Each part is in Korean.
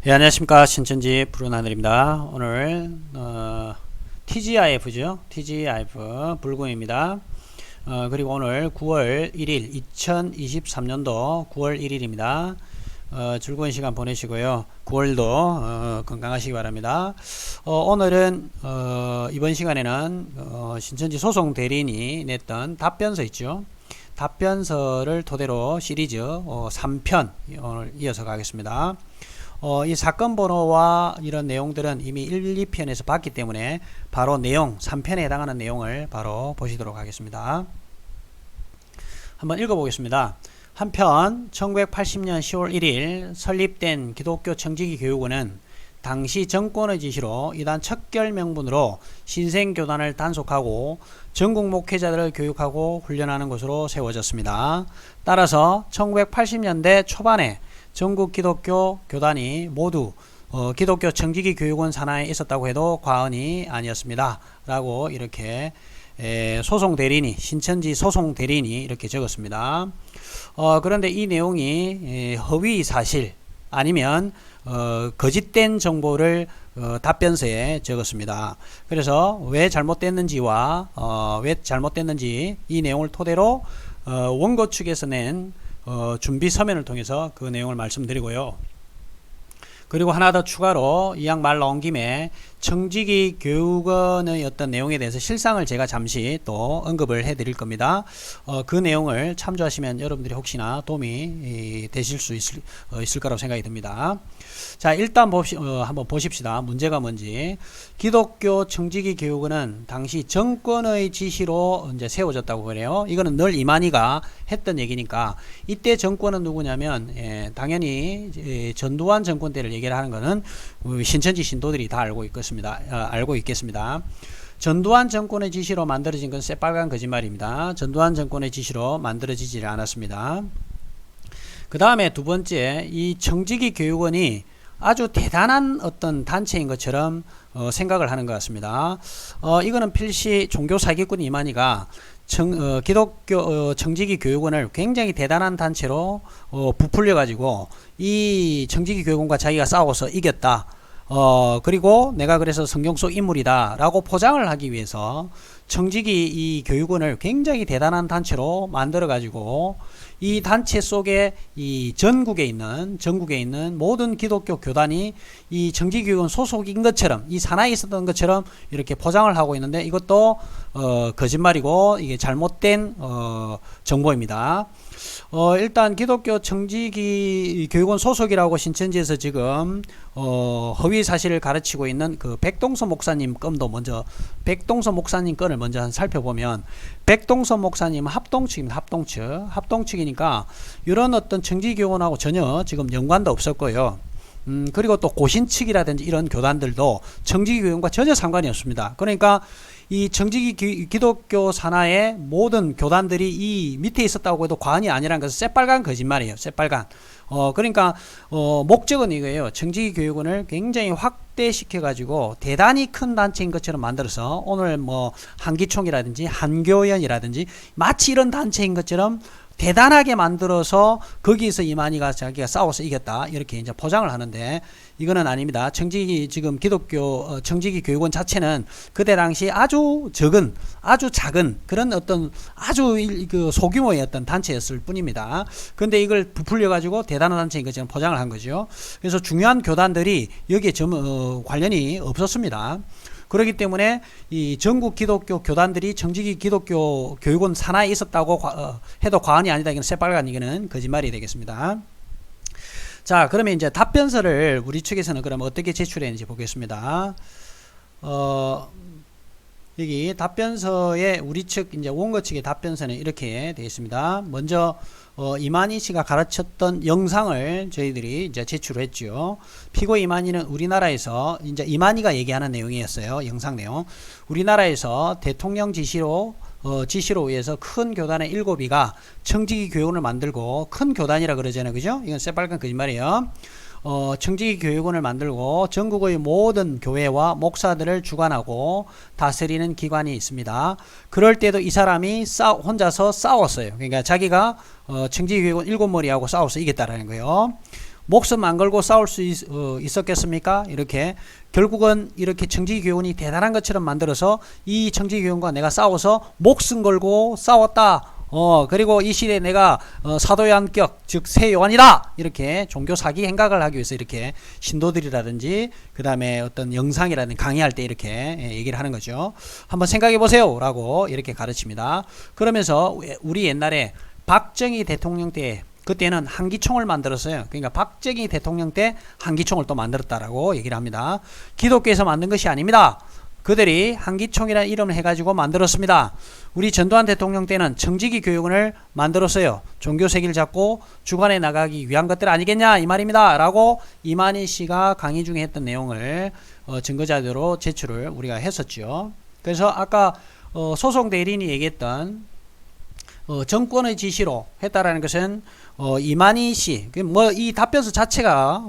예, 안녕하십니까. 신천지 푸른하늘입니다. 오늘 TGIF죠. TGIF 불금입니다. 그리고 오늘 9월 1일 2023년도 9월 1일입니다. 즐거운 시간 보내시고요. 9월도 건강하시기 바랍니다. 오늘은 이번 시간에는 신천지 소송 대리인이 냈던 답변서 있죠. 답변서를 토대로 시리즈 3편 오늘 이어서 가겠습니다. 이 사건 번호와 이런 내용들은 이미 1, 2편에서 봤기 때문에 바로 내용 3편에 해당하는 내용을 바로 보시도록 하겠습니다. 한번 읽어보겠습니다. 한편 1980년 10월 1일 설립된 기독교 청지기 교육원은 당시 정권의 지시로 이단 척결 명분으로 신생교단을 단속하고 전국 목회자들을 교육하고 훈련하는 것으로 세워졌습니다. 따라서 1980년대 초반에 전국 기독교 교단이 모두 기독교 청지기 교육원 산하에 있었다고 해도 과언이 아니었습니다. 라고 이렇게 소송 대리인이 신천지 소송 대리인이 이렇게 적었습니다. 그런데 이 내용이 허위 사실 아니면 거짓된 정보를 답변서에 적었습니다. 그래서 왜 잘못됐는지와 왜 잘못됐는지 이 내용을 토대로 원고 측에서 낸 준비 서면을 통해서 그 내용을 말씀드리고요. 그리고 하나 더 추가로 이왕 말 나온 김에 청지기 교육원의 어떤 내용에 대해서 실상을 제가 잠시 또 언급을 해드릴 겁니다. 그 내용을 참조하시면 여러분들이 혹시나 도움이 되실 수 있을 거라고 생각이 듭니다. 자, 일단 한번 보십시다. 문제가 뭔지. 기독교 청지기 교육원은 당시 정권의 지시로 이제 세워졌다고 그래요. 이거는 늘 이만희가 했던 얘기니까 이때 정권은 누구냐면 당연히 전두환 정권 때를 얘기를 하는 거는 신천지 신도들이 다 알고 있겠습니다. 전두환 정권의 지시로 만들어진 건 새빨간 거짓말입니다. 전두환 정권의 지시로 만들어지지 않았습니다. 그 다음에 두 번째, 이 청지기 교육원이 아주 대단한 어떤 단체인 것처럼 생각을 하는 것 같습니다. 이거는 필시 종교 사기꾼 이만희가 기독교 청지기 교육원을 굉장히 대단한 단체로 부풀려 가지고 이 청지기 교육원과 자기가 싸워서 이겼다. 그리고 내가 그래서 성경 속 인물이다 라고 포장을 하기 위해서 청지기 이 교육원을 굉장히 대단한 단체로 만들어 가지고 이 단체 속에 이 전국에 있는 모든 기독교 교단이 이 청지기 교육원 소속인 것처럼 이 산하에 있었던 것처럼 이렇게 포장을 하고 있는데 이것도 거짓말이고 이게 잘못된 정보입니다. 일단 기독교 청지기 교육원 소속이라고 신천지에서 지금 허위 사실을 가르치고 있는 그 백동서 목사님 건도 먼저 백동서 목사님 건을 먼저 살펴보면 백동서 목사님은 합동측입니다. 합동측이니까 이런 어떤 청지기 교육원하고 전혀 지금 연관도 없었고요. 그리고 또 고신측이라든지 이런 교단들도 청지기 교육원과 전혀 상관이 없습니다. 그러니까 이 청지기 기독교 산하의 모든 교단들이 이 밑에 있었다고 해도 과언이 아니라는 것은 새빨간 거짓말이에요. 새빨간. 그러니까 목적은 이거예요. 청지기 교육원을 굉장히 확대시켜 가지고 대단히 큰 단체인 것처럼 만들어서 오늘 뭐 한기총이라든지 한교연이라든지 마치 이런 단체인 것처럼 대단하게 만들어서 거기에서 이만희가 자기가 싸워서 이겼다 이렇게 이제 포장을 하는데 이거는 아닙니다. 청지기 지금 기독교 청지기 교육원 자체는 그때 당시 아주 작은 그런 어떤 아주 그 소규모의 어떤 단체였을 뿐입니다. 근데 이걸 부풀려 가지고 대단한 단체인 것처럼 포장을 한 거죠. 그래서 중요한 교단들이 여기에 관련이 없었습니다. 그렇기 때문에 이 전국 기독교 교단들이 청지기 기독교 교육원 산하에 있었다고 해도 과언이 아니다. 이건 새빨간 이거는 거짓말이 되겠습니다. 자, 그러면 이제 답변서를 우리 측에서는 그럼 어떻게 제출했는지 보겠습니다. 여기 답변서에 우리 측 이제 원고 측의 답변서는 이렇게 되어 있습니다. 먼저 이만희 씨가 가르쳤던 영상을 저희들이 이제 제출했죠. 피고 이만희는 우리나라에서 이제 이만희가 얘기하는 내용이었어요. 영상 내용. 우리나라에서 대통령 지시로 의해서 큰 교단의 7위가 청지기 교육원을 만들고 큰 교단이라 그러잖아요. 그죠? 이건 새빨간 거짓말이에요. 청지기 교육원을 만들고 전국의 모든 교회와 목사들을 주관하고 다스리는 기관이 있습니다. 그럴 때도 이 사람이 혼자서 싸웠어요. 그러니까 자기가 청지기 교육원 7머리하고 싸워서 이겼다라는 거예요. 목숨 안 걸고 싸울 수 있었겠습니까? 이렇게 결국은 이렇게 청지기교원이 대단한 것처럼 만들어서 이 청지기교원과 내가 싸워서 목숨 걸고 싸웠다. 그리고 이 시대에 내가 사도의 한격, 즉 세요한이다. 이렇게 종교 사기 행각을 하기 위해서 이렇게 신도들이라든지 그 다음에 어떤 영상이라든지 강의할 때 이렇게 얘기를 하는 거죠. 한번 생각해 보세요 라고 이렇게 가르칩니다. 그러면서 우리 옛날에 박정희 대통령 때 그때는 한기총을 만들었어요. 그러니까 박정희 대통령 때 한기총을 또 만들었다라고 얘기를 합니다. 기독교에서 만든 것이 아닙니다. 그들이 한기총이라는 이름을 해가지고 만들었습니다. 우리 전두환 대통령 때는 청지기 교육원을 만들었어요. 종교 세계를 잡고 주관해 나가기 위한 것들 아니겠냐 이 말입니다. 라고 이만희 씨가 강의 중에 했던 내용을 증거자료로 제출을 우리가 했었죠. 그래서 아까 소송 대리인이 얘기했던 정권의 지시로 했다라는 것은 이만희 씨, 뭐 이 답변서 자체가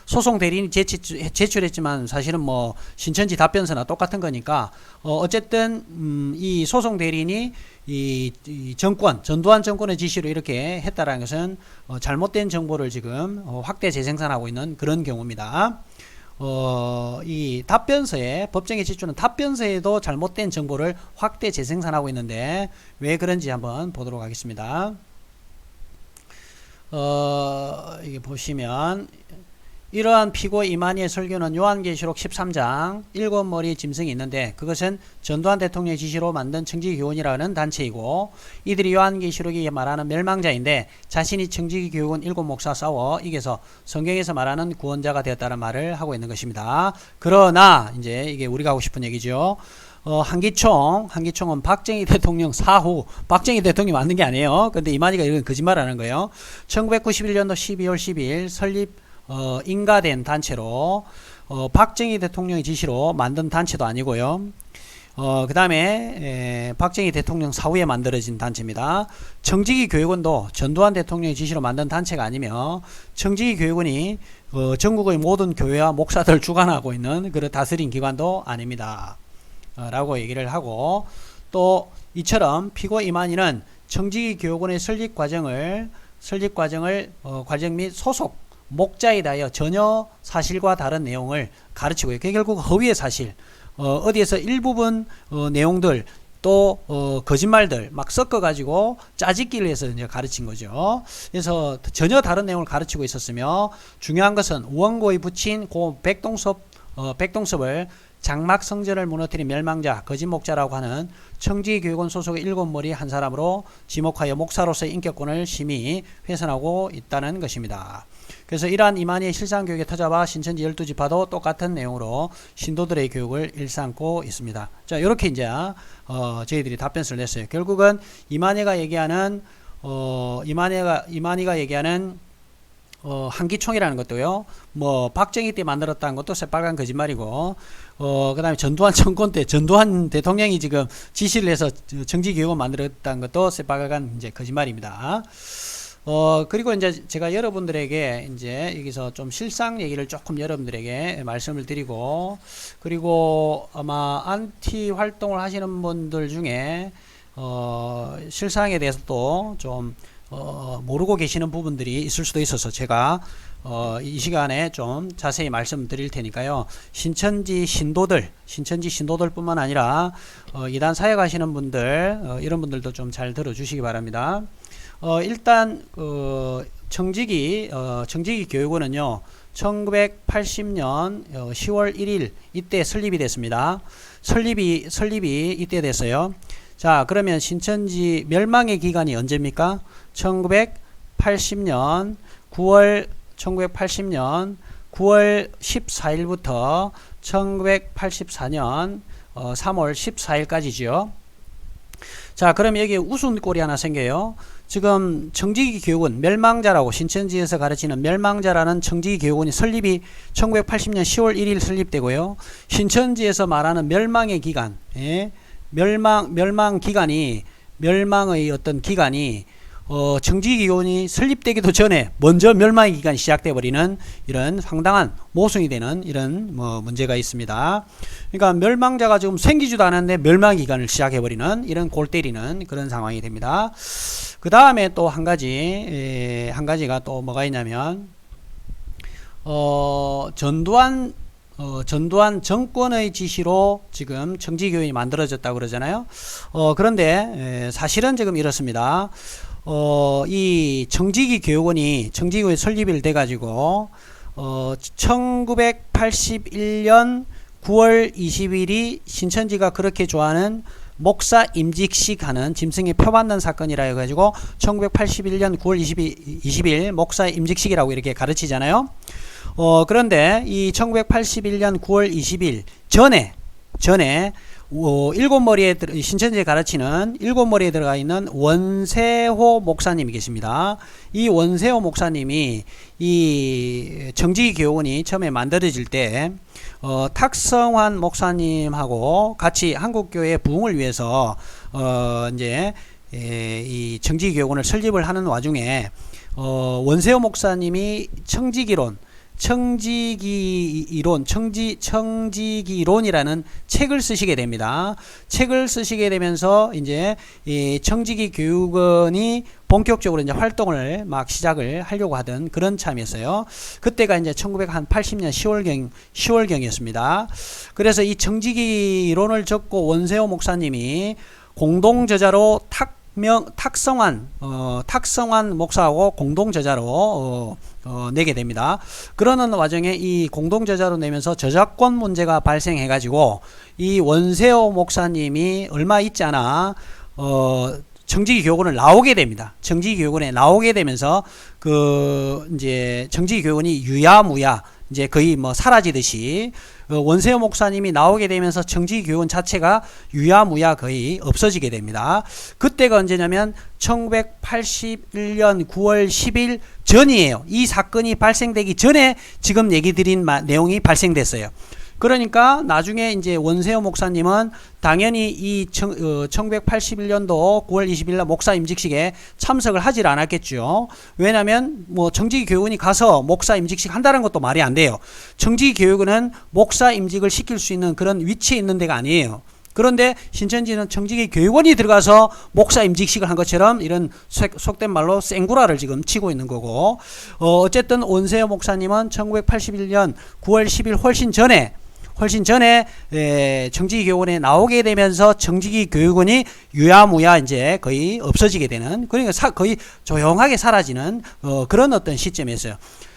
소송 대리인이 제출했지만 사실은 뭐 신천지 답변서나 똑같은 거니까 어쨌든 이 소송 대리인이 이 정권, 전두환 정권의 지시로 이렇게 했다라는 것은 잘못된 정보를 지금 확대 재생산하고 있는 그런 경우입니다. 이 답변서에 법정에 제출한 답변서에도 잘못된 정보를 확대 재생산하고 있는데 왜 그런지 한번 보도록 하겠습니다. 이게 보시면 이러한 피고 이만희의 설교는 요한계시록 13장 7머리 짐승이 있는데 그것은 전두환 대통령의 지시로 만든 청지기교원이라는 단체이고 이들이 요한계시록이 말하는 멸망자인데 자신이 청지기교원 7목사 싸워 이겨서 성경에서 말하는 구원자가 되었다는 말을 하고 있는 것입니다. 그러나 이제 이게 우리가 하고 싶은 얘기죠. 한기총은 박정희 대통령 사후, 박정희 대통령이 만든 게 아니에요. 근데 이만희가 이런 거짓말하는 거예요. 1991년도 12월 12일 설립 인가된 단체로 박정희 대통령의 지시로 만든 단체도 아니고요. 그 다음에 박정희 대통령 사후에 만들어진 단체입니다. 청지기 교육원도 전두환 대통령의 지시로 만든 단체가 아니며 청지기 교육원이 전국의 모든 교회와 목사들을 주관하고 있는 그런 다스린 기관도 아닙니다. 라고 얘기를 하고 또 이처럼 피고 이만희는 청지기 교육원의 설립 과정을 과정 및 소속 목자에 대하여 전혀 사실과 다른 내용을 가르치고요. 그게 결국 허위의 사실, 어디에서 일부분 내용들 또 거짓말들 막 섞어가지고 짜집기를 해서 이제 가르친 거죠. 그래서 전혀 다른 내용을 가르치고 있었으며 중요한 것은 원고에 붙인 고 백동섭을 장막 성전을 무너뜨린 멸망자, 거짓목자라고 하는 청지교육원 소속의 7머리 한 사람으로 지목하여 목사로서의 인격권을 심히 훼손하고 있다는 것입니다. 그래서 이러한 이만희의 실상교육의 터자와 신천지 12지파도 똑같은 내용으로 신도들의 교육을 일삼고 있습니다. 자, 이렇게 이제 저희들이 답변서를 냈어요. 결국은 이만희가 얘기하는 한기총이라는 것도요, 뭐 박정희 때 만들었다는 것도 새빨간 거짓말이고, 그 다음에 전두환 정권 때 전두환 대통령이 지금 지시를 해서 정지교육원 만들었다는 것도 새빨간 이제 거짓말입니다. 그리고 이제 제가 여러분들에게 이제 여기서 좀 실상 얘기를 조금 여러분들에게 말씀을 드리고, 그리고 아마 안티 활동을 하시는 분들 중에 실상에 대해서도 좀 모르고 계시는 부분들이 있을 수도 있어서 제가 이 시간에 좀 자세히 말씀드릴 테니까요. 신천지 신도들 뿐만 아니라 이단 사역하시는 분들 이런 분들도 좀 잘 들어주시기 바랍니다. 일단 청지기 교육원은요 1980년 10월 1일 이때 설립이 됐습니다. 설립이 이때 됐어요. 자, 그러면 신천지 멸망의 기간이 언제입니까? 1980년 9월 14일부터 1984년 3월 14일까지죠. 자, 그럼 여기 웃음꼴이 하나 생겨요. 지금 청지기 교육원 멸망자라고 신천지에서 가르치는 멸망자라는 청지기 교육원이 설립이 1980년 10월 1일 설립되고요. 신천지에서 말하는 멸망의 기간, 멸망의 어떤 기간이 청지기 교육원이 설립되기도 전에 먼저 멸망의 기간이 시작돼 버리는 이런 황당한 모순이 되는 이런 문제가 있습니다. 그러니까 멸망자가 지금 생기지도 않았는데 멸망의 기간을 시작해 버리는 이런 골 때리는 그런 상황이 됩니다. 그 다음에 또 한 가지가 또 뭐가 있냐면 전두환 정권의 지시로 지금 청지교육이 만들어졌다고 그러잖아요. 그런데 사실은 지금 이렇습니다. 이 청지기교육원이 설립이 돼가지고 1981년 9월 20일이 신천지가 그렇게 좋아하는 목사 임직식 하는 짐승이 표받는 사건이라 해가지고 1981년 9월 20일 목사 임직식이라고 이렇게 가르치잖아요. 그런데 이 1981년 9월 20일 전에 일곱머리에 신천지에 가르치는 일곱머리에 들어가 있는 원세호 목사님이 계십니다. 이 원세호 목사님이 이 정지교원이 처음에 만들어질 때 탁성환 목사님하고 같이 한국교회 부흥을 위해서 이제 이 정지교원을 설립을 하는 와중에 원세호 목사님이 청지기론이라는 책을 쓰시게 됩니다. 책을 쓰시게 되면서 이제 이 청지기 교육원이 본격적으로 이제 활동을 막 시작을 하려고 하던 그런 참이었어요. 그때가 이제 1980년 10월경이었습니다. 그래서 이 청지기 이론을 적고 원세호 목사님이 공동 저자로 탁성환 목사하고 공동 저자로 내게 됩니다. 그러는 와중에 이 공동 저자로 내면서 저작권 문제가 발생해 가지고 이 원세호 목사님이 얼마 있지 않아 정지기 교육원을 나오게 됩니다. 정지기 교육원에 나오게 되면서 이제 정지기 교육원이 유야무야 이제 거의 뭐 사라지듯이 원세호 목사님이 나오게 되면서 정지기 교육원 자체가 유야무야 거의 없어지게 됩니다. 그때가 언제냐면 1981년 9월 10일 전이에요. 이 사건이 발생되기 전에 지금 얘기 드린 내용이 발생됐어요. 그러니까 나중에 이제 원세호 목사님은 당연히 이 1981년도 9월 20일 날 목사 임직식에 참석을 하질 않았겠죠. 왜냐하면 뭐 정지기 교육원이 가서 목사 임직식 한다는 것도 말이 안 돼요. 정지기 교육원은 목사 임직을 시킬 수 있는 그런 위치에 있는 데가 아니에요. 그런데 신천지는 정지기 교육원이 들어가서 목사 임직식을 한 것처럼 이런 속된 말로 생구라를 지금 치고 있는 거고, 어쨌든 원세호 목사님은 1981년 9월 10일 훨씬 전에 정지기 교육원에 나오게 되면서 정지기 교육원이 유야무야 이제 거의 없어지게 되는, 그러니까 거의 조용하게 사라지는 그런 어떤 시점이었어요.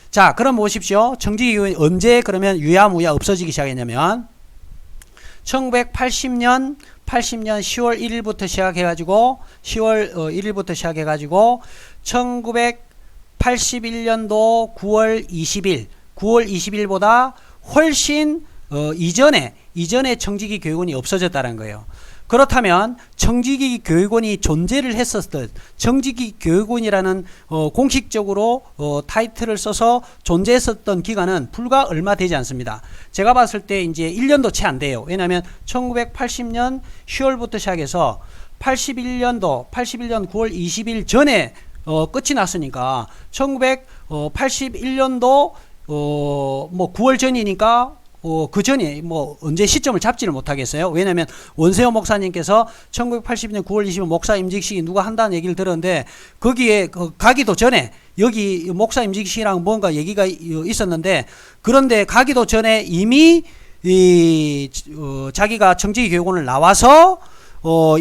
자, 그럼 보십시오. 정지기 교육원이 언제 그러면 유야무야 없어지기 시작했냐면 1980년 10월 1일부터 시작해가지고 1981년도 9월 20일보다 훨씬 이전에 정지기 교육원이 없어졌다는 거예요. 그렇다면 정지기 교육원이 존재를 했었던, 정지기 교육원이라는 공식적으로 타이틀을 써서 존재했었던 기간은 불과 얼마 되지 않습니다. 제가 봤을 때 이제 1년도 채 안 돼요. 왜냐하면 1980년 10월부터 시작해서 81년 9월 20일 전에 끝이 났으니까 1981년도 뭐 9월 전이니까 그 전에 뭐 언제 시점을 잡지를 못하겠어요. 왜냐하면 원세호 목사님께서 1980년 9월 20일 목사 임직식이 누가 한다는 얘기를 들었는데 거기에 가기도 전에 여기 목사 임직식이랑 뭔가 얘기가 있었는데, 그런데 가기도 전에 이미 자기가 정지기 교육원을 나와서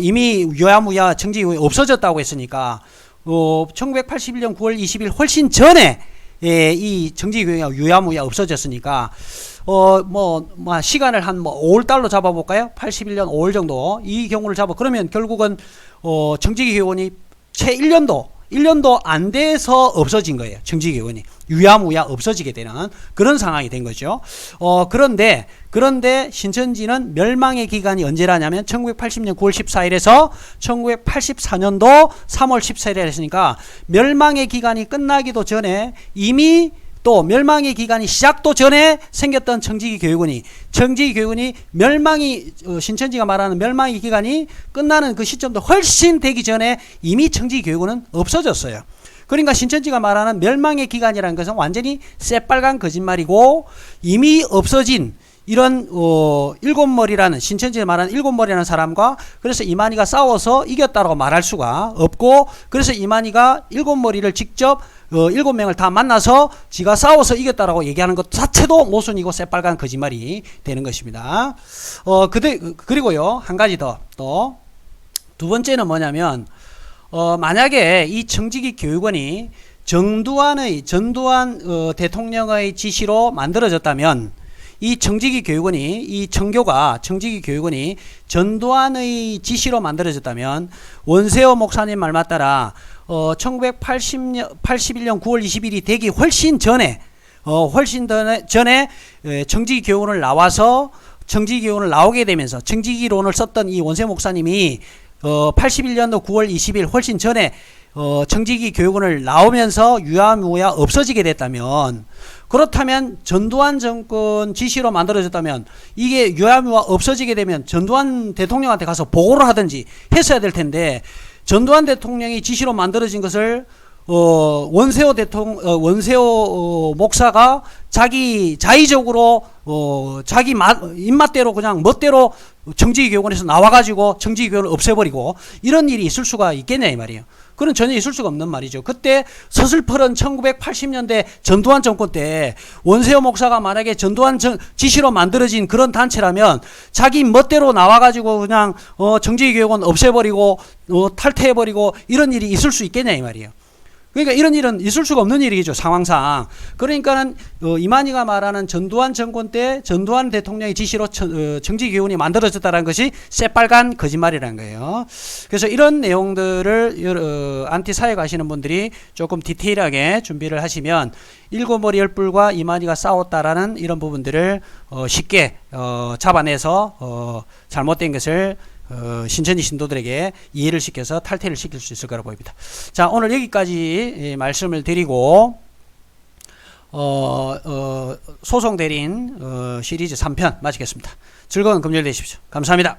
이미 유야무야 정지기 교육이 없어졌다고 했으니까 1981년 9월 20일 훨씬 전에 이 정지기 교육이 유야무야 없어졌으니까 시간을 한 5월달로 잡아볼까요? 81년 5월 정도 이 경우를 그러면 결국은 정지기 교육원이 채 1년도 안 돼서 없어진 거예요. 정지기 교육원이 유야무야 없어지게 되는 그런 상황이 된 거죠. 그런데 신천지는 멸망의 기간이 언제라냐면 1980년 9월 14일에서 1984년도 3월 14일에 했으니까 멸망의 기간이 끝나기도 전에 이미 또 멸망의 기간이 시작도 전에 생겼던 정지기 교육원이 신천지가 말하는 멸망의 기간이 끝나는 그 시점도 훨씬 되기 전에 이미 정지기 교육원은 없어졌어요. 그러니까 신천지가 말하는 멸망의 기간이라는 것은 완전히 새빨간 거짓말이고, 이미 없어진 이런 일곱머리라는 신천지에 말하는 일곱머리라는 사람과 그래서 이만희가 싸워서 이겼다라고 말할 수가 없고, 그래서 이만희가 일곱머리를 직접 7명을 다 만나서 지가 싸워서 이겼다라고 얘기하는 것 자체도 모순이고 새빨간 거짓말이 되는 것입니다. 그리고요 한 가지 더, 또 두 번째는 뭐냐면 만약에 이 청지기 교육원이 전두환 대통령의 지시로 만들어졌다면, 이 청지기 교육원이 전두환의 지시로 만들어졌다면 원세호 목사님 말 맞따라 1981년 9월 20일이 되기 훨씬 전에 청지기 교육원을 나와서 청지기 교육원을 나오게 되면서 청지기론을 썼던 이 원세호 목사님이 81년도 9월 20일 훨씬 전에 청지기 교육원을 나오면서 유야무야 없어지게 됐다면, 그렇다면 전두환 정권 지시로 만들어졌다면 이게 유야무야 없어지게 되면 전두환 대통령한테 가서 보고를 하든지 했어야 될 텐데, 전두환 대통령이 지시로 만들어진 것을 원세호 목사가 자기 자의적으로 자기 입맛대로 그냥 멋대로 청지기 교육원에서 나와가지고 청지기 교육원을 없애버리고 이런 일이 있을 수가 있겠냐 이 말이에요. 그건 전혀 있을 수가 없는 말이죠. 그때 서슬퍼런 1980년대 전두환 정권 때 원세호 목사가 만약에 전두환 지시로 만들어진 그런 단체라면 자기 멋대로 나와가지고 그냥 청지기 교육원 없애버리고 탈퇴해버리고 이런 일이 있을 수 있겠냐 이 말이에요. 그러니까 이런 일은 있을 수가 없는 일이죠, 상황상. 그러니까는 이만희가 말하는 전두환 정권 때 전두환 대통령의 지시로 청지기교육원이 만들어졌다는 것이 새빨간 거짓말이라는 거예요. 그래서 이런 내용들을 안티사회 가시는 분들이 조금 디테일하게 준비를 하시면 일곱머리 열불과 이만희가 싸웠다라는 이런 부분들을 쉽게 잡아내서 잘못된 것을 신천지 신도들에게 이해를 시켜서 탈퇴를 시킬 수 있을 거라고 보입니다. 자, 오늘 여기까지 말씀을 드리고 소송 대리인 시리즈 3편 마치겠습니다. 즐거운 금요일 되십시오. 감사합니다.